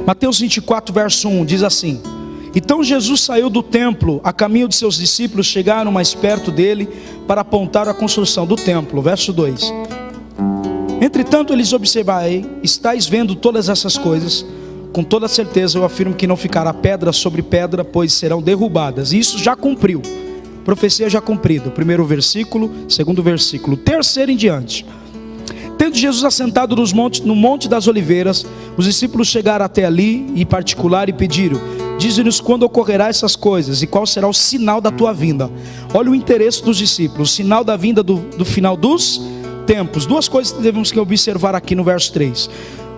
Mateus 24, verso 1, diz assim: então Jesus saiu do templo, a caminho de seus discípulos chegaram mais perto dele para apontar a construção do templo. Verso 2: entretanto eles observaram: estáis vendo todas essas coisas? Com toda certeza eu afirmo que não ficará pedra sobre pedra, pois serão derrubadas. E isso já cumpriu, profecia já cumprida. Primeiro versículo, segundo versículo, terceiro em diante. Tendo Jesus assentado no monte das oliveiras, os discípulos chegaram até ali em particular e pediram: dize-nos quando ocorrerá essas coisas e qual será o sinal da tua vinda. Olha o interesse dos discípulos, o sinal da vinda do final dos tempos. Duas coisas que devemos observar aqui no verso 3.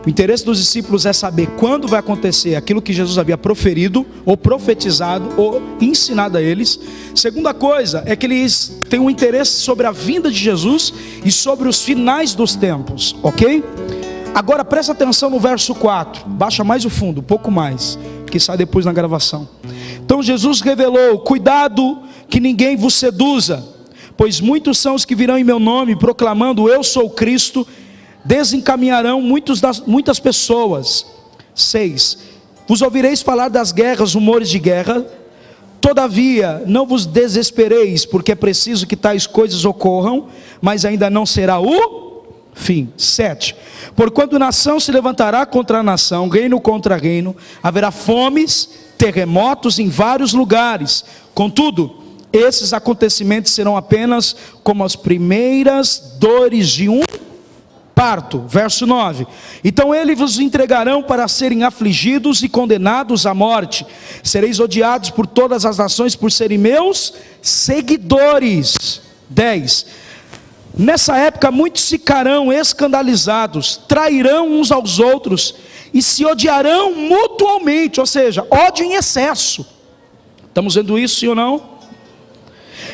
O interesse dos discípulos é saber quando vai acontecer aquilo que Jesus havia proferido, ou profetizado, ou ensinado a eles. Segunda coisa é que eles têm um interesse sobre a vinda de Jesus e sobre os finais dos tempos, ok? Agora presta atenção no verso 4, baixa mais o fundo, um pouco mais, que sai depois na gravação. Então Jesus revelou: cuidado que ninguém vos seduza, pois muitos são os que virão em meu nome proclamando: eu sou Cristo. Desencaminharão muitas pessoas. 6: vos ouvireis falar das guerras, rumores de guerra. Todavia não vos desespereis, porque é preciso que tais coisas ocorram, mas ainda não será o fim. 7: porquanto nação se levantará contra nação, reino contra reino, haverá fomes, terremotos em vários lugares. Contudo, esses acontecimentos serão apenas como as primeiras dores de um parto. Verso 9: então eles vos entregarão para serem afligidos e condenados à morte. Sereis odiados por todas as nações por serem meus seguidores. 10: nessa época muitos ficarão escandalizados, trairão uns aos outros e se odiarão mutuamente, ou seja, ódio em excesso. Estamos vendo isso, sim ou não?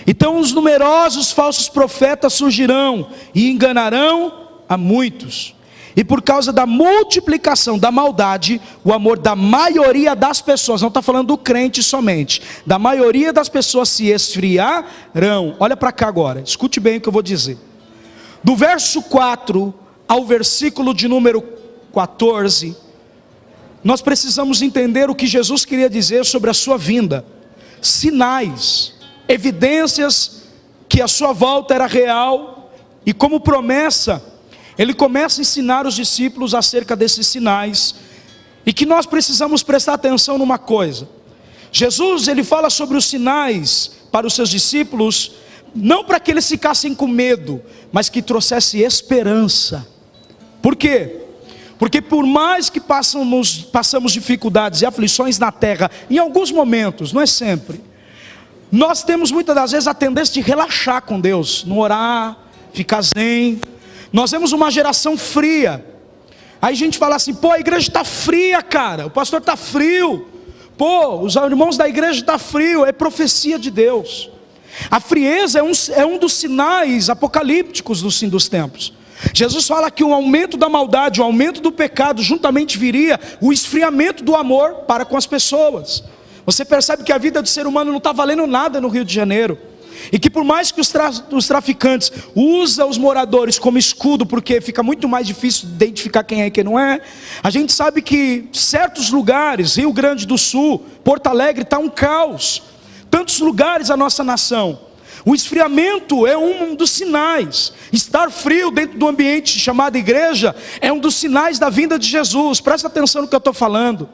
Então os numerosos falsos profetas surgirão e enganarão a muitos, e por causa da multiplicação da maldade, o amor da maioria das pessoas, não está falando do crente somente, da maioria das pessoas se esfriarão. Olha para cá agora, escute bem o que eu vou dizer. Do verso 4 ao versículo de número 14, nós precisamos entender o que Jesus queria dizer sobre a sua vinda, sinais, evidências que a sua volta era real, e como promessa, ele começa a ensinar os discípulos acerca desses sinais, e que nós precisamos prestar atenção numa coisa. Jesus, ele fala sobre os sinais para os seus discípulos, não para que eles ficassem com medo, mas que trouxesse esperança. Por quê? Porque por mais que passamos dificuldades e aflições na terra, em alguns momentos, não é sempre, nós temos muitas das vezes a tendência de relaxar com Deus, não orar, ficar zen. Nós vemos uma geração fria. Aí a gente fala assim: pô, a igreja está fria, cara, o pastor está frio, pô, os irmãos da igreja estão frio. É profecia de Deus. A frieza é um dos sinais apocalípticos do fim dos tempos. Jesus fala que o aumento da maldade, o aumento do pecado, juntamente viria o esfriamento do amor para com as pessoas. Você percebe que a vida do ser humano não está valendo nada no Rio de Janeiro, e que por mais que os traficantes usam os moradores como escudo, porque fica muito mais difícil identificar quem é e quem não é, a gente sabe que certos lugares, Rio Grande do Sul, Porto Alegre, está um caos. Tantos lugares da nossa nação. O esfriamento é um dos sinais. Estar frio dentro do ambiente chamado igreja é um dos sinais da vinda de Jesus. Presta atenção no que eu estou falando.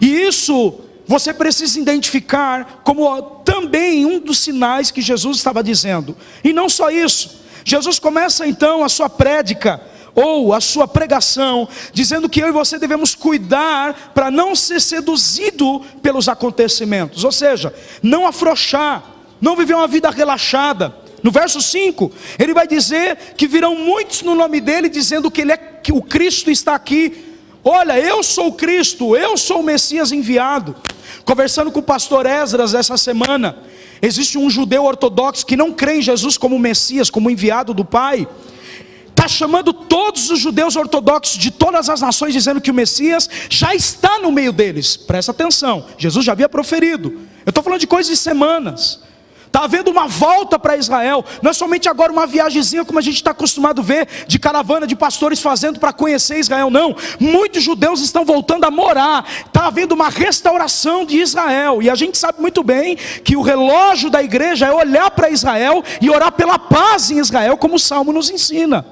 E isso você precisa identificar como também um dos sinais que Jesus estava dizendo. E não só isso, Jesus começa então a sua prédica, ou a sua pregação, dizendo que eu e você devemos cuidar para não ser seduzido pelos acontecimentos. Ou seja, não afrouxar, não viver uma vida relaxada. No verso 5, ele vai dizer que virão muitos no nome dele, dizendo que o Cristo está aqui. Olha, eu sou o Cristo, eu sou o Messias enviado. Conversando com o pastor Esdras essa semana, existe um judeu ortodoxo que não crê em Jesus como Messias, como enviado do Pai. Está chamando todos os judeus ortodoxos de todas as nações, dizendo que o Messias já está no meio deles. Presta atenção, Jesus já havia proferido. Eu estou falando de coisas de semanas. está havendo uma volta para Israel. Não é somente agora uma viagemzinha como a gente está acostumado a ver, de caravana de pastores fazendo para conhecer Israel, não. Muitos judeus estão voltando a morar, está havendo uma restauração de Israel, e a gente sabe muito bem que o relógio da igreja é olhar para Israel e orar pela paz em Israel, como o Salmo nos ensina.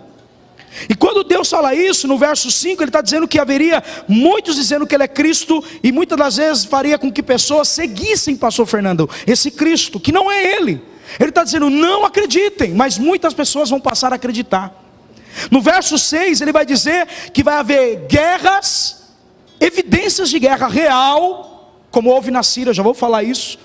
E quando Deus fala isso, no verso 5, Ele está dizendo que haveria muitos dizendo que Ele é Cristo, e muitas das vezes faria com que pessoas seguissem, pastor Fernando, esse Cristo, que não é Ele. Ele está dizendo, não acreditem, mas muitas pessoas vão passar a acreditar. No verso 6, Ele vai dizer que vai haver guerras, evidências de guerra real, como houve na Síria, já vou falar isso,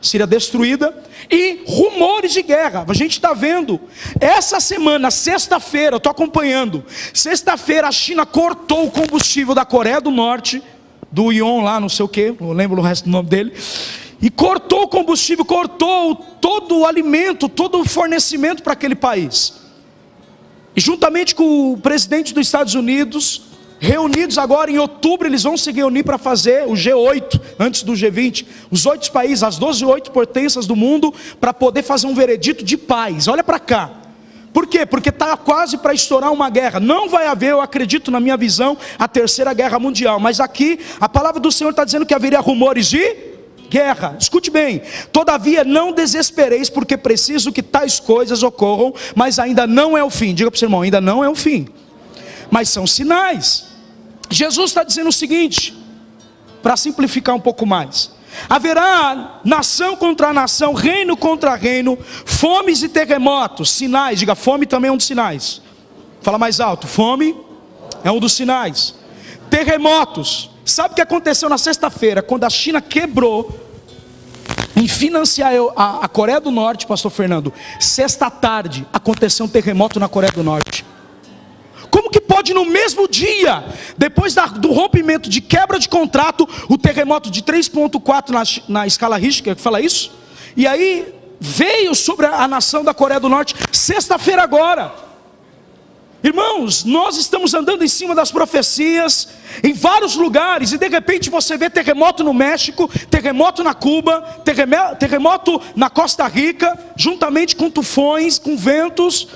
Síria destruída, e rumores de guerra. A gente está vendo, essa semana, sexta-feira, eu estou acompanhando, sexta-feira a China cortou o combustível da Coreia do Norte, do Ion lá, não sei o que, não lembro o resto do nome dele, e cortou o combustível, cortou todo o alimento, todo o fornecimento para aquele país, e juntamente com o presidente dos Estados Unidos, reunidos agora em outubro, eles vão se reunir para fazer o G8, antes do G20, os 8 países, as 12 potências do mundo, para poder fazer um veredito de paz. Olha para cá, por quê? Porque está quase para estourar uma guerra. Não vai haver, eu acredito na minha visão, a terceira guerra mundial, mas aqui a palavra do Senhor está dizendo que haveria rumores de guerra. Escute bem, todavia não desespereis, porque preciso que tais coisas ocorram, mas ainda não é o fim. Diga para o seu irmão, ainda não é o fim, mas são sinais. Jesus está dizendo o seguinte, para simplificar um pouco mais: haverá nação contra nação, reino contra reino, fomes e terremotos, sinais. Diga, fome também é um dos sinais. Fala mais alto, fome é um dos sinais. Terremotos. Sabe o que aconteceu na sexta-feira, quando a China quebrou em financiar a Coreia do Norte, pastor Fernando? Sexta tarde aconteceu um terremoto na Coreia do Norte. Como que pode no mesmo dia, depois do rompimento de quebra de contrato, o terremoto de 3.4 na escala Richter, que fala isso? E aí veio sobre a nação da Coreia do Norte, sexta-feira agora. Irmãos, nós estamos andando em cima das profecias, em vários lugares, e de repente você vê terremoto no México, terremoto na Cuba, terremoto na Costa Rica, juntamente com tufões, com ventos.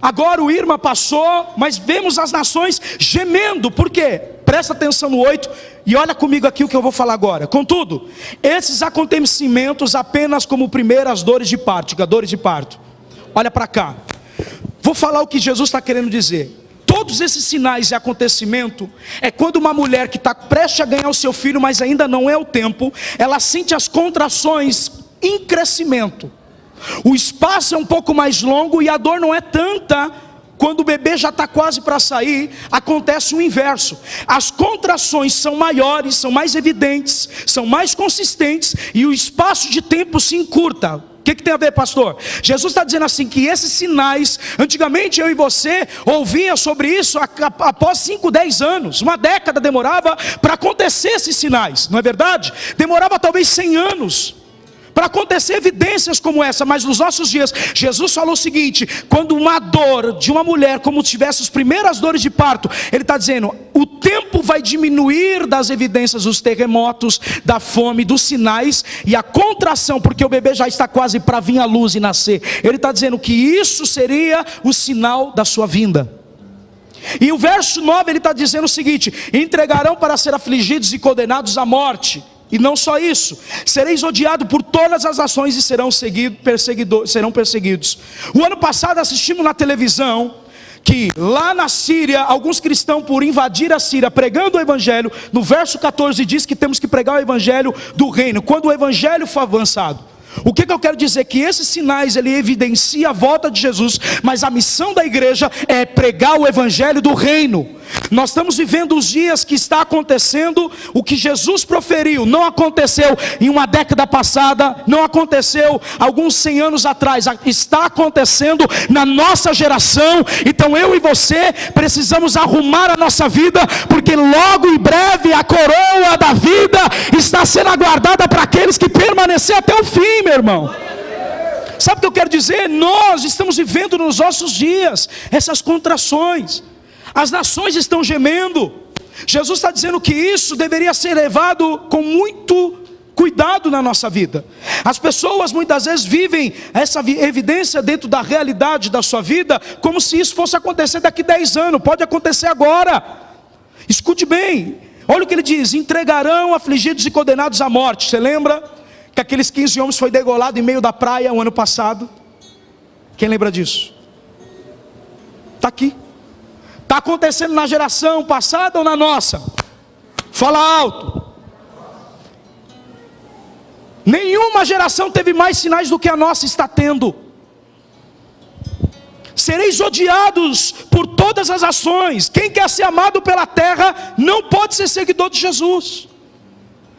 Agora o Irma passou, mas vemos as nações gemendo. Por quê? Presta atenção no 8 e olha comigo aqui o que eu vou falar agora. Contudo, esses acontecimentos apenas como primeiras dores de parto. Diga, dores de parto. Olha para cá. Vou falar o que Jesus está querendo dizer. Todos esses sinais e acontecimento é quando uma mulher que está prestes a ganhar o seu filho, mas ainda não é o tempo, ela sente as contrações em crescimento. O espaço é um pouco mais longo e a dor não é tanta. Quando o bebê já está quase para sair, acontece o inverso. As contrações são maiores, são mais evidentes, são mais consistentes, e o espaço de tempo se encurta. O que tem a ver, pastor? Jesus está dizendo assim, que esses sinais, antigamente eu e você ouvia sobre isso após 5, 10 anos, uma década demorava para acontecer esses sinais, não é verdade? Demorava talvez 100 anos para acontecer evidências como essa, mas nos nossos dias, Jesus falou o seguinte: quando uma dor de uma mulher, como tivesse as primeiras dores de parto, Ele está dizendo, o tempo vai diminuir das evidências dos terremotos, da fome, dos sinais, e a contração, porque o bebê já está quase para vir à luz e nascer. Ele está dizendo que isso seria o sinal da sua vinda. E o verso 9, ele está dizendo o seguinte: entregarão para ser afligidos e condenados à morte. E não só isso, sereis odiados por todas as nações e serão perseguidos. O ano passado assistimos na televisão que lá na Síria, alguns cristãos, por invadir a Síria, pregando o evangelho, no verso 14 diz que temos que pregar o evangelho do reino, quando o evangelho for avançado. O que eu quero dizer? Que esses sinais, ele evidencia a volta de Jesus, mas a missão da igreja é pregar o evangelho do reino. Nós estamos vivendo os dias que está acontecendo, o que Jesus proferiu, não aconteceu em uma década passada, não aconteceu alguns 100 anos atrás, está acontecendo na nossa geração. Então eu e você precisamos arrumar a nossa vida, porque logo em breve a coroa da vida está sendo aguardada para aqueles que permanecerem até o fim, meu irmão. Sabe o que eu quero dizer? Nós estamos vivendo nos nossos dias essas contrações. As nações estão gemendo. Jesus está dizendo que isso deveria ser levado com muito Cuidado na nossa vida. As pessoas muitas vezes vivem essa evidência dentro da realidade da sua vida, como se isso fosse acontecer daqui 10 anos, pode acontecer agora. Escute bem, olha o que ele diz: entregarão afligidos e condenados à morte. Você lembra que aqueles 15 homens foi degolado em meio da praia o ano passado? Quem lembra disso? Está aqui. Está acontecendo na geração passada ou na nossa? Fala alto. Nenhuma geração teve mais sinais do que a nossa está tendo. Sereis odiados por todas as ações. Quem quer ser amado pela terra não pode ser seguidor de Jesus.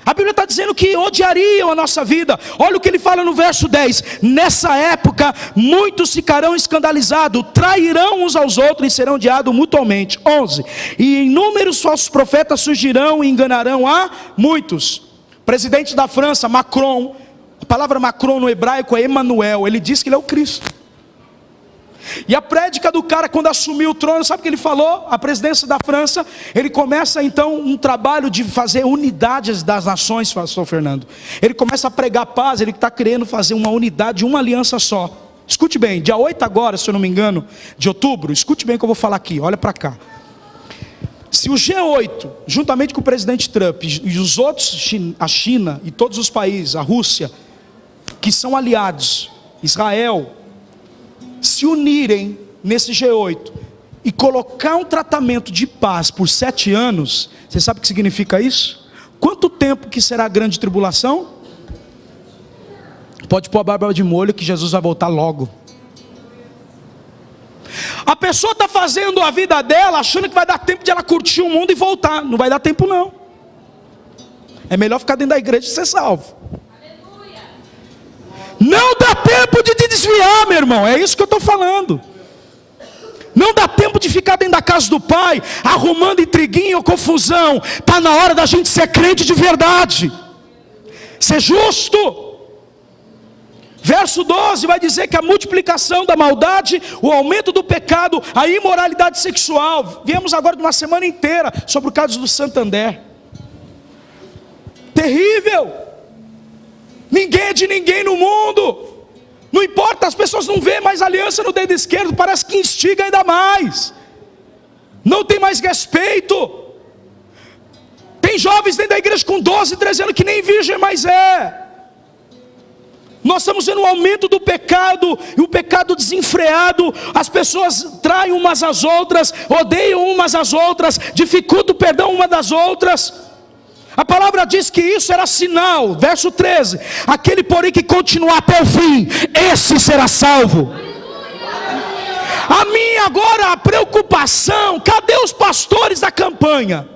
A Bíblia está dizendo que odiariam a nossa vida. Olha o que ele fala no verso 10: nessa época muitos ficarão escandalizados, trairão uns aos outros e serão odiados mutuamente. 11: e inúmeros falsos profetas surgirão e enganarão a muitos. Presidente da França, Macron, a palavra Macron no hebraico é Emmanuel, ele diz que ele é o Cristo. E a prédica do cara quando assumiu o trono, sabe o que ele falou? A presidência da França, ele começa então um trabalho de fazer unidades das nações, pastor Fernando. Ele começa a pregar paz, ele está querendo fazer uma unidade, uma aliança só. Escute bem, dia 8 agora, se eu não me engano, de outubro, escute bem o que eu vou falar aqui, olha para cá. Se o G8, juntamente com o presidente Trump e os outros, a China e todos os países, a Rússia, que são aliados, Israel, se unirem nesse G8 e colocar um tratamento de paz por 7 anos, você sabe o que significa isso? Quanto tempo que será a grande tribulação? Pode pôr a barba de molho que Jesus vai voltar logo. A pessoa está fazendo a vida dela achando que vai dar tempo de ela curtir o mundo e voltar. Não vai dar tempo não. É melhor ficar dentro da igreja e ser salvo. Aleluia. Não dá tempo de te desviar, meu irmão. É isso que eu estou falando. Não dá tempo de ficar dentro da casa do Pai arrumando intriguinha ou confusão. Está na hora da gente ser crente de verdade, ser justo. Verso 12 vai dizer que a multiplicação da maldade, o aumento do pecado, a imoralidade sexual. Viemos agora de uma semana inteira sobre o caso do Santander. Terrível. Ninguém é de ninguém no mundo. Não importa, as pessoas não veem mais aliança no dedo esquerdo, parece que instiga ainda mais. Não tem mais respeito. Tem jovens dentro da igreja com 12, 13 anos que nem virgem mais é. Nós estamos vendo um aumento do pecado, e o pecado desenfreado. As pessoas traem umas às outras, odeiam umas às outras, dificultam o perdão uma das outras. A palavra diz que isso era sinal. Verso 13: aquele porém que continuar até o fim, esse será salvo. A minha agora a preocupação: cadê os pastores da campanha?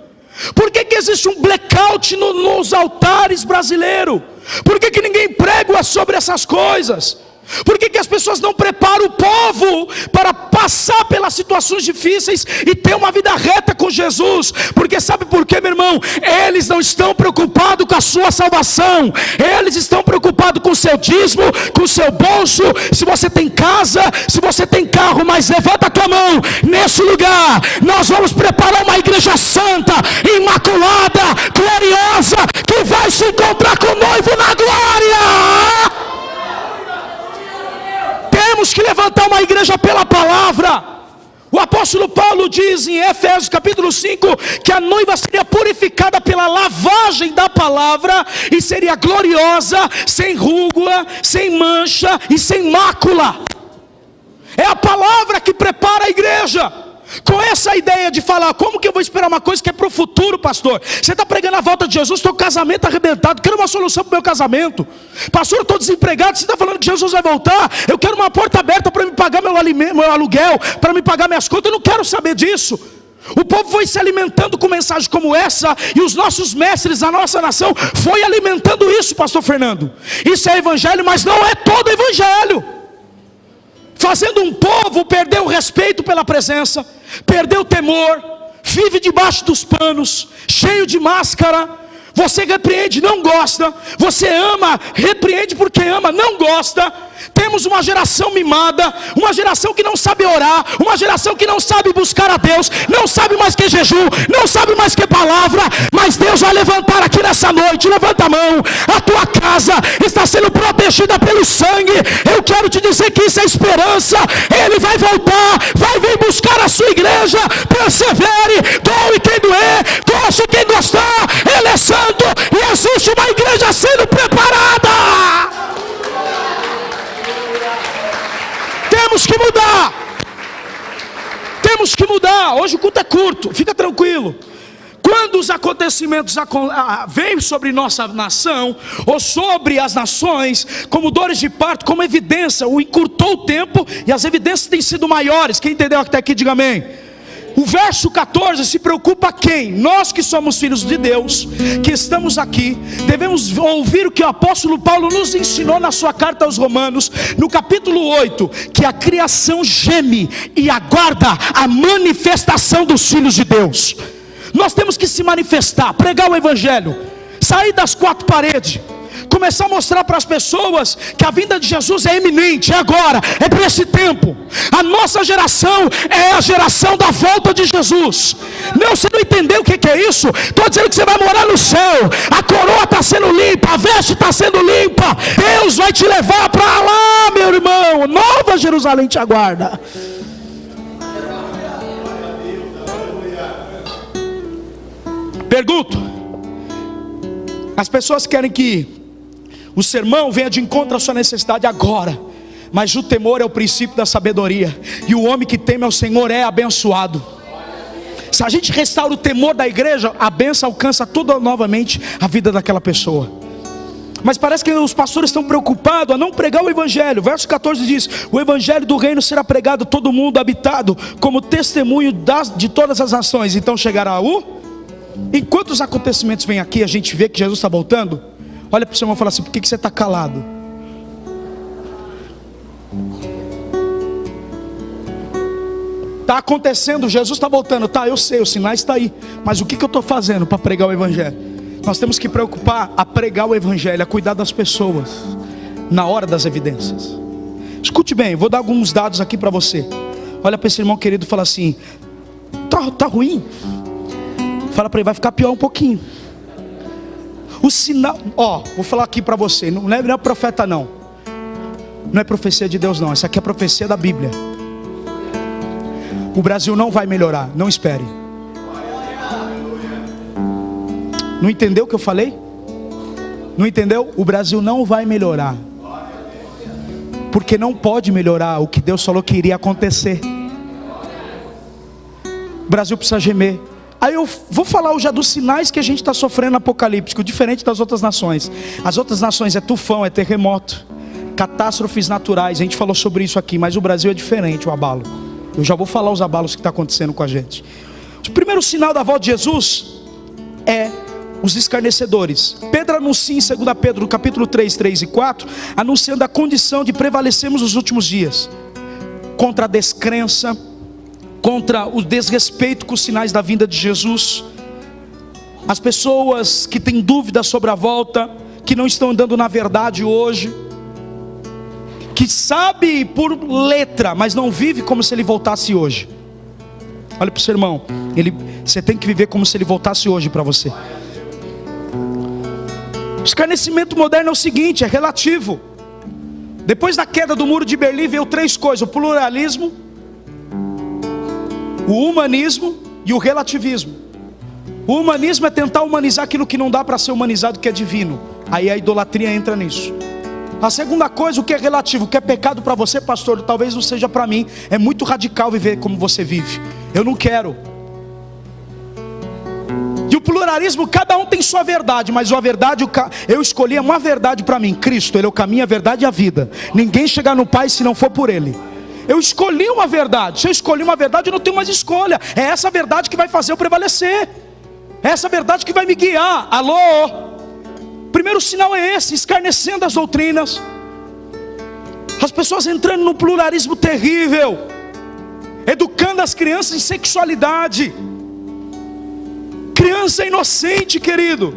Por que existe um blackout nos altares brasileiros? Por que ninguém prega sobre essas coisas? Por que as pessoas não preparam o povo para passar pelas situações difíceis e ter uma vida reta com Jesus? Porque sabe por quê, meu irmão? Eles não estão preocupados com a sua salvação. Eles estão preocupados com o seu dízimo, com o seu bolso. Se você tem casa, se você tem carro, mas levanta a tua mão. Nesse lugar nós vamos preparar uma igreja santa, imaculada, gloriosa, que vai se encontrar com o noivo na glória. Temos que levantar uma igreja pela palavra. O apóstolo Paulo diz em Efésios capítulo 5 que a noiva seria purificada pela lavagem da palavra e seria gloriosa, sem ruga, sem mancha e sem mácula. É a palavra que prepara a igreja. Com essa ideia de falar, como que eu vou esperar uma coisa que é para o futuro, pastor? Você está pregando a volta de Jesus, estou casamento arrebentado, quero uma solução para o meu casamento. Pastor, eu estou desempregado, você está falando que Jesus vai voltar, eu quero uma porta aberta para me pagar meu aluguel, para me pagar minhas contas, eu não quero saber disso. O povo foi se alimentando com mensagens como essa, e os nossos mestres, a nossa nação, foi alimentando isso, pastor Fernando. Isso é evangelho, mas não é todo evangelho. Fazendo um povo perder o respeito pela presença, perder o temor, vive debaixo dos panos, cheio de máscara. Você repreende, não gosta. Você ama, repreende porque ama, não gosta. Temos uma geração mimada, uma geração que não sabe orar, uma geração que não sabe buscar a Deus, não sabe mais que jejum, não sabe mais que palavra. Mas Deus vai levantar aqui nessa noite. Levanta a mão. A tua casa está sendo protegida pelo sangue. Eu quero te dizer que isso é esperança. Ele vai voltar, vai vir buscar a sua igreja. Persevere, doe quem doer, goste quem gostar. Ele é santo e existe uma igreja sendo preparada. Temos que mudar. Temos que mudar. Hoje o culto é curto, fica tranquilo. Quando os acontecimentos vêm sobre nossa nação, ou sobre as nações, como dores de parto, como evidência, o encurtou o tempo, e as evidências têm sido maiores. Quem entendeu até aqui, diga amém. O verso 14 se preocupa quem? Nós que somos filhos de Deus, que estamos aqui, devemos ouvir o que o apóstolo Paulo nos ensinou na sua carta aos Romanos, no capítulo 8, que a criação geme e aguarda a manifestação dos filhos de Deus. Nós temos que se manifestar, pregar o evangelho, sair das quatro paredes, começar a mostrar para as pessoas que a vinda de Jesus é iminente, é agora, é para esse tempo. A nossa geração é a geração da volta de Jesus. Não, você não entendeu o que é isso? Estou dizendo que você vai morar no céu. A coroa está sendo limpa, a veste está sendo limpa. Deus vai te levar para lá, meu irmão. Nova Jerusalém te aguarda. Pergunto: as pessoas querem que o sermão venha de encontro à sua necessidade agora, mas o temor é o princípio da sabedoria, e o homem que teme ao Senhor é abençoado. Se a gente restaura o temor da igreja, a bênção alcança toda novamente a vida daquela pessoa. Mas parece que os pastores estão preocupados a não pregar o evangelho. Verso 14 diz: o evangelho do reino será pregado a todo mundo habitado, como testemunho de todas as nações. Então chegará enquanto os acontecimentos vêm aqui, a gente vê que Jesus está voltando. Olha para o seu irmão e fala assim: por que você está calado? Está acontecendo, Jesus está voltando. Tá, eu sei, os sinais estão aí. Mas o que eu estou fazendo para pregar o evangelho? Nós temos que preocupar a pregar o evangelho, a cuidar das pessoas na hora das evidências. Escute bem, vou dar alguns dados aqui para você. Olha para esse irmão querido e fala assim: tá ruim? Fala para ele: vai ficar pior um pouquinho. O sinal, vou falar aqui para você, não é profeta não é profecia de Deus não, essa aqui é a profecia da Bíblia. O Brasil não vai melhorar, não espere. Não entendeu o que eu falei? Não entendeu? O Brasil não vai melhorar, porque não pode melhorar o que Deus falou que iria acontecer. O Brasil precisa gemer. Aí eu vou falar já dos sinais que a gente está sofrendo apocalíptico, diferente das outras nações. As outras nações é tufão, é terremoto, catástrofes naturais. A gente falou sobre isso aqui, mas o Brasil é diferente, o abalo. Eu já vou falar os abalos que está acontecendo com a gente. O primeiro sinal da volta de Jesus é os escarnecedores. Pedro anuncia em 2 Pedro, no capítulo 3, 3 e 4, anunciando a condição de prevalecermos nos últimos dias, contra a descrença, contra o desrespeito com os sinais da vinda de Jesus. As pessoas que têm dúvidas sobre a volta, que não estão andando na verdade hoje, que sabe por letra, mas não vive como se ele voltasse hoje. Olha para o seu irmão, você tem que viver como se ele voltasse hoje para você. O escarnecimento moderno é o seguinte, é relativo. Depois da queda do muro de Berlim veio três coisas: o pluralismo, o humanismo e o relativismo. O humanismo é tentar humanizar aquilo que não dá para ser humanizado, que é divino. Aí a idolatria entra nisso. A segunda coisa, o que é relativo, o que é pecado para você, pastor, talvez não seja para mim. É muito radical viver como você vive. Eu não quero. E o pluralismo, cada um tem sua verdade, mas a verdade, eu escolhi uma verdade para mim: Cristo, Ele é o caminho, a verdade e a vida. Ninguém chega no Pai se não for por Ele. Eu escolhi uma verdade. Se eu escolhi uma verdade, eu não tenho mais escolha. É essa verdade que vai fazer eu prevalecer. É essa verdade que vai me guiar. Alô? Primeiro sinal é esse: escarnecendo as doutrinas. As pessoas entrando num pluralismo terrível, educando as crianças em sexualidade. Criança inocente, querido.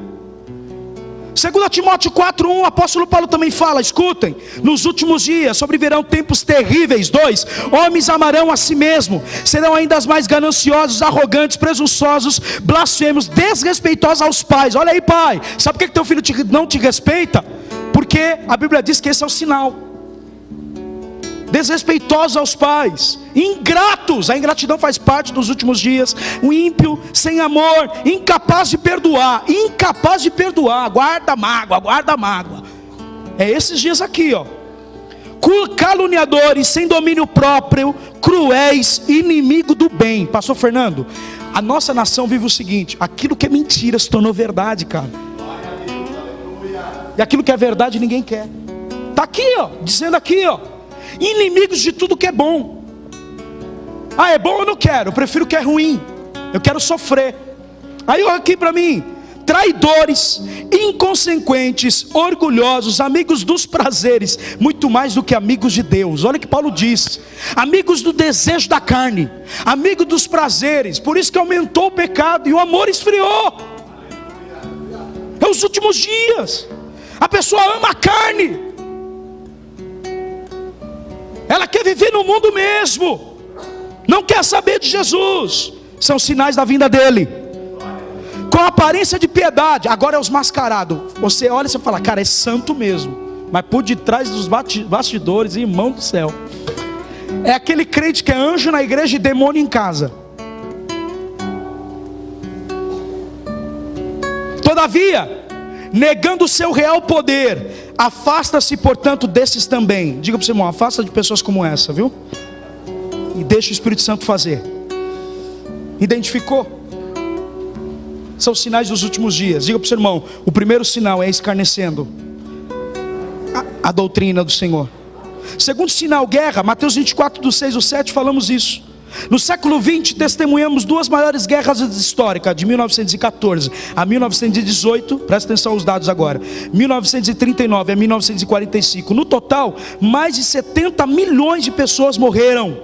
2 Timóteo 4:1, o apóstolo Paulo também fala, escutem, nos últimos dias sobrevirão tempos terríveis. 2, homens amarão a si mesmo, serão ainda mais gananciosos, arrogantes, presunçosos, blasfemos, desrespeitosos aos pais. Olha aí, pai, sabe por que teu filho não te respeita? Porque a Bíblia diz que esse é o sinal. Desrespeitosos aos pais, ingratos, a ingratidão faz parte dos últimos dias. O ímpio, sem amor, incapaz de perdoar, guarda mágoa. É esses dias aqui, ó. Caluniadores, sem domínio próprio, cruéis, inimigo do bem. Pastor Fernando, a nossa nação vive o seguinte: aquilo que é mentira se tornou verdade, cara. E aquilo que é verdade ninguém quer. Está aqui, ó, dizendo aqui, ó. Inimigos de tudo que é bom. Ah, é bom? Eu não quero, eu prefiro o que é ruim. Eu quero sofrer. Aí olha aqui para mim: traidores, inconsequentes, orgulhosos, amigos dos prazeres, muito mais do que amigos de Deus. Olha o que Paulo diz: amigos do desejo da carne, amigo dos prazeres. Por isso que aumentou o pecado e o amor esfriou. É os últimos dias. A pessoa ama a carne, ela quer viver no mundo mesmo, não quer saber de Jesus. São sinais da vinda dele, com aparência de piedade. Agora é os mascarados. Você olha e você fala, cara, é santo mesmo, mas por detrás dos bastidores, irmão do céu, é aquele crente que é anjo na igreja e demônio em casa. Todavia, negando o seu real poder, afasta-se, portanto, desses também. Diga para o seu irmão, afasta de pessoas como essa, viu? E deixa o Espírito Santo fazer. Identificou? São sinais dos últimos dias. Diga para o seu irmão, o primeiro sinal é escarnecendo a doutrina do Senhor. Segundo sinal, guerra. Mateus 24, do 6 ao 7, falamos isso. No século 20 testemunhamos duas maiores guerras históricas, de 1914 a 1918, presta atenção aos dados agora, 1939 a 1945. No total, mais de 70 milhões de pessoas morreram,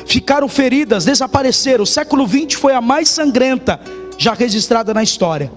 ficaram feridas, desapareceram. O século 20 foi a mais sangrenta já registrada na história.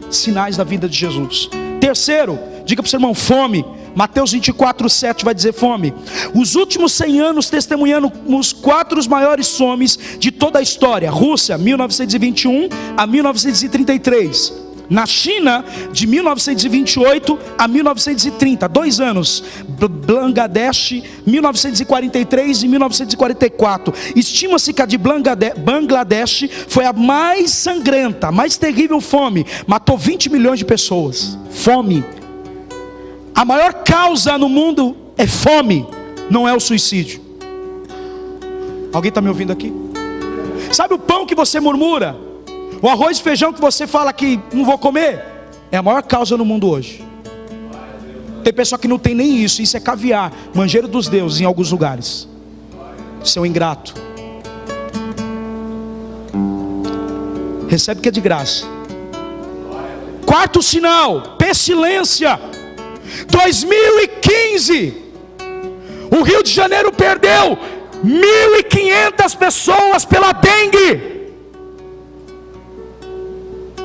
Sinais da vinda de Jesus. Terceiro, diga para o seu irmão, fome. Mateus 24, 7 vai dizer fome. Os últimos 100 anos testemunhando os 4 maiores fomes de toda a história. Rússia, 1921 a 1933. Na China, de 1928 a 1930, 2 anos. Bangladesh, 1943 e 1944. Estima-se que a de Bangladesh foi a mais sangrenta, a mais terrível fome. Matou 20 milhões de pessoas. Fome. A maior causa no mundo é fome, não é o suicídio. Alguém está me ouvindo aqui? Sabe o pão que você murmura? O arroz e feijão que você fala que não vou comer? É a maior causa no mundo hoje. Tem pessoa que não tem nem isso. Isso é caviar, manjeiro dos deuses em alguns lugares. Seu ingrato. Recebe que é de graça. Quarto sinal, pestilência. 2015, o Rio de Janeiro perdeu 1.500 pessoas pela dengue.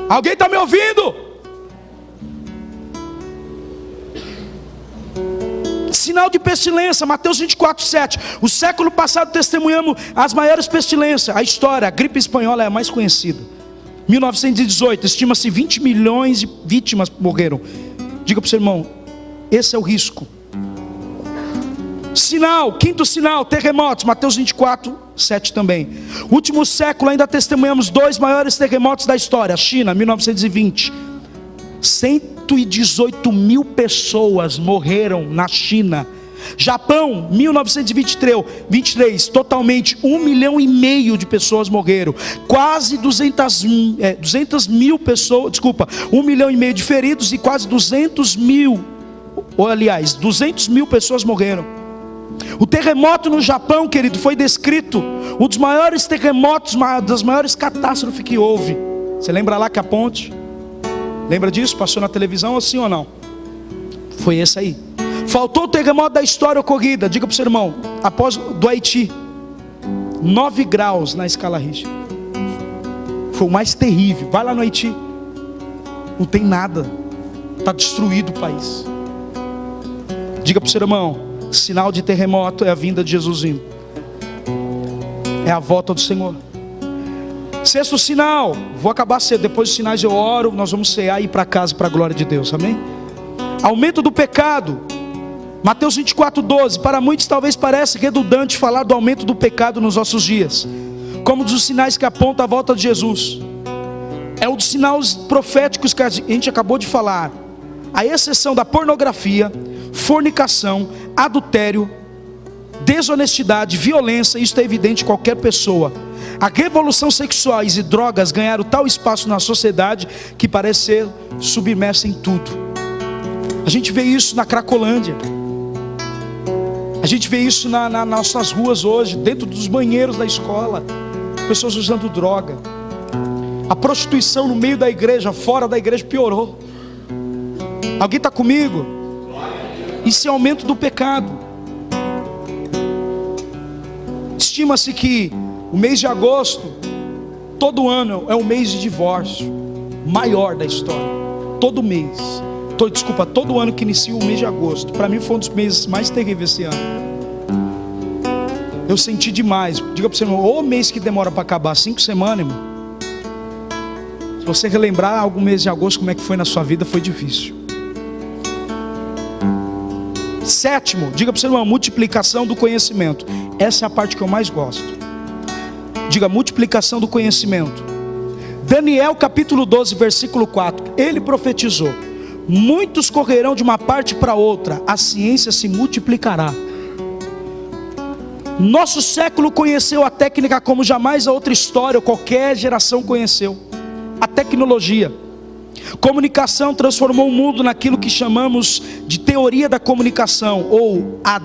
Alguém está me ouvindo? Sinal de pestilência, Mateus 24, 7. O século passado testemunhamos as maiores pestilências. A história, a gripe espanhola é a mais conhecida. 1918, estima-se 20 milhões de vítimas morreram. Diga para o seu irmão, esse é o risco. Sinal, quinto sinal, terremotos, Mateus 24, 7 também. Último século ainda testemunhamos 2 maiores terremotos da história. China, 1920. 118 mil pessoas morreram na China. Japão, 1923, totalmente 1,5 milhão de pessoas morreram. Quase 200 mil pessoas, 1,5 milhão de feridos e quase 200 mil pessoas morreram. O terremoto no Japão, querido, foi descrito um dos maiores terremotos, das maiores catástrofes que houve. Você lembra lá que a ponte? Lembra disso? Passou na televisão, assim ou não? Foi esse aí. Faltou o terremoto da história ocorrida. Diga para o seu irmão, após do Haiti, 9 graus na escala Richter. Foi o mais terrível. Vai lá no Haiti, não tem nada. Está destruído o país. Diga para o seu irmão: sinal de terremoto é a vinda de Jesusinho, é a volta do Senhor. Sexto sinal, vou acabar cedo, depois dos sinais eu oro, nós vamos cear e ir para casa para a glória de Deus, amém? Aumento do pecado. Mateus 24:12. Para muitos talvez pareça redundante falar do aumento do pecado nos nossos dias, como dos sinais que apontam a volta de Jesus. É um dos sinais proféticos que a gente acabou de falar. A exceção da pornografia, fornicação, adultério, desonestidade, violência, isso é evidente em qualquer pessoa. A revolução sexuais e drogas ganharam tal espaço na sociedade que parece ser submersa em tudo. A gente vê isso na Cracolândia. A gente vê isso nas nossas ruas hoje, dentro dos banheiros da escola, pessoas usando droga. A prostituição no meio da igreja, fora da igreja, piorou. Alguém está comigo? Isso é aumento do pecado. Estima-se que o mês de agosto, todo ano, é o mês de divórcio maior da história. Todo ano que inicia o mês de agosto, para mim foi um dos meses mais terríveis esse ano. Eu senti demais. Diga para você, irmão, o mês que demora para acabar, 5 semanas, irmão. Se você relembrar algum mês de agosto, como é que foi na sua vida, foi difícil. Sétimo, diga para você, irmão, multiplicação do conhecimento. Essa é a parte que eu mais gosto. Diga, multiplicação do conhecimento. Daniel capítulo 12, versículo 4. Ele profetizou: muitos correrão de uma parte para outra, a ciência se multiplicará. Nosso século conheceu a técnica como jamais a outra história ou qualquer geração conheceu. A tecnologia. Comunicação transformou o mundo naquilo que chamamos de teoria da comunicação, ou a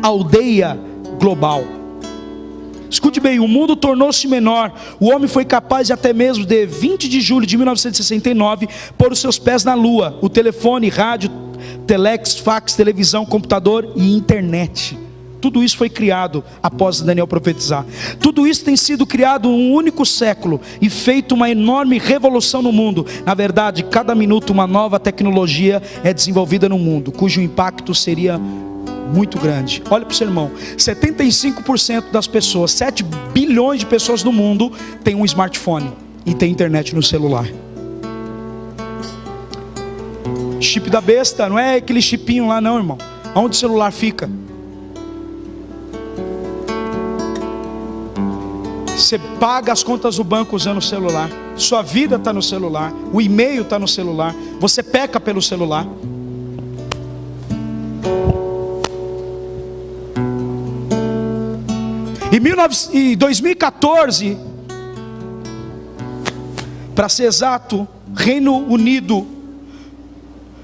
aldeia global. Escute bem, o mundo tornou-se menor. O homem foi capaz de até mesmo de 20 de julho de 1969 pôr os seus pés na lua. O telefone, rádio, telex, fax, televisão, computador e internet. Tudo isso foi criado após Daniel profetizar. Tudo isso tem sido criado em um único século e feito uma enorme revolução no mundo. Na verdade, cada minuto uma nova tecnologia é desenvolvida no mundo, cujo impacto seria muito grande. Olha para o seu irmão, 75% das pessoas, 7 bilhões de pessoas no mundo têm um smartphone e tem internet no celular. Chip da besta, não é aquele chipinho lá não, irmão. Onde o celular fica? Você paga as contas do banco usando o celular. Sua vida está no celular. O e-mail está no celular. Você peca pelo celular. Em 2014, para ser exato, Reino Unido